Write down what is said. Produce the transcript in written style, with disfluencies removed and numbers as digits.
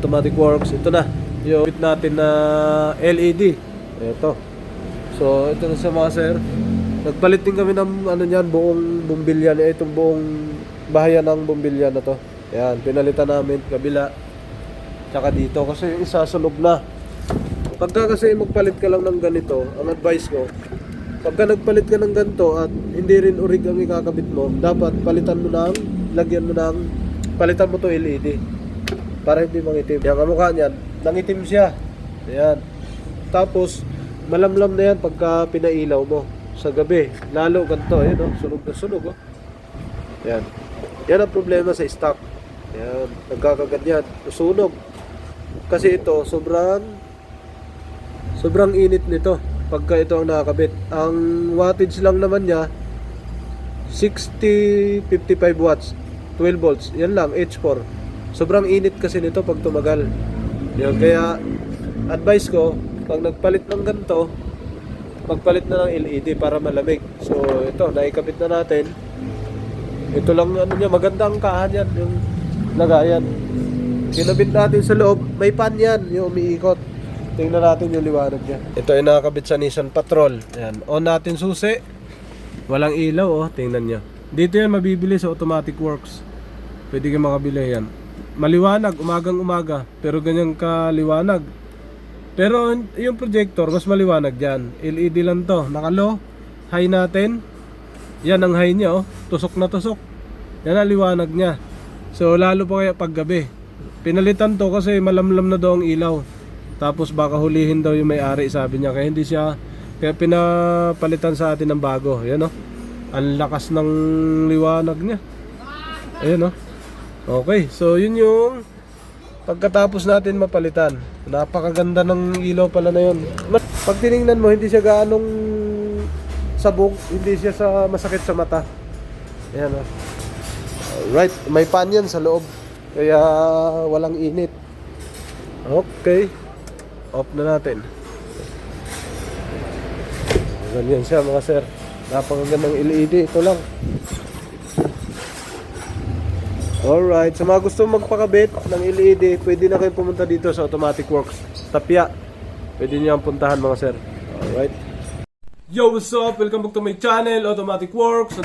Automatic Works. Ito na yung bit natin na LED. Ito. So ito na sa mga sir. Nagpalit din kami ng ano niyan, buong bumbilya na itong buong bahayan ng bumbilya na to. Ayan, pinalitan namin kabila. Tsaka dito kasi yung isa sunog na. Pagka kasi magpalit ka lang ng ganito, ang advice ko, pagka nagpalit ka ng ganito at hindi rin urig ang ikakabit mo, dapat palitan mo to LED para hindi mangitim. Yan ang mukha niyan, nangitim siya. Ayan. Tapos malamlam na yan pagka pinailaw mo sa gabi. Lalo ganito, ayan oh, sunog na sunog oh. Ayan. Yan ang problema sa stock. Ayan, nagkakaganyan, susunog. Kasi ito sobrang init nito pagka ito ang nakakabit. Ang wattage lang naman niya 55 watts, 12 volts. Yan lang, H4. Sobrang init kasi nito pag tumagal. Yun, kaya advice ko, pag nagpalit ng ganito, magpalit na ng LED para malamig. So ito, naikabit na natin. Ito lang ano niya, maganda ang kahan yan, yung lagayan. Kinabit natin sa loob, may pan yan, yung umiikot. Tingnan natin yung liwanag niya. Ito ay nakakabit sa Nissan Patrol. Ayan, on natin susi. Walang ilaw oh, tingnan niyo. Dito yan mabibili sa Automatic Works. Pwede kang makabili yan. Maliwanag, umagang umaga, pero ganyan kaliwanag. Pero yung projector, mas maliwanag dyan. LED lang to, nakalo. High natin. Yan ang high niya oh, tusok na tusok. Yan ang liwanag niya. So lalo pa kaya pag gabi. Pinalitan to kasi malamlam na daw ang ilaw. Tapos baka hulihin daw yung may-ari, sabi niya. Kaya hindi siya, kaya pinapalitan sa atin ng bago. Ayan o, ang lakas ng liwanag niya. Ayan o. Okay, so yun yung pagkatapos natin mapalitan. Napakaganda ng ilaw pala na yun. Pag tinignan mo, hindi siya gaanong sabog, hindi siya masakit sa mata. Ayan o. Alright, may pan yan sa loob, kaya walang init. Okay, off na natin. Ganyan siya mga sir. Napakagandang LED. Ito lang. Alright, sa mga gusto magpakabit ng LED, pwede na kayo pumunta dito sa Automatic Works Tapia. Pwede niyo ang puntahan mga sir. Alright. Yo, what's up? Welcome back to my channel, Automatic Works.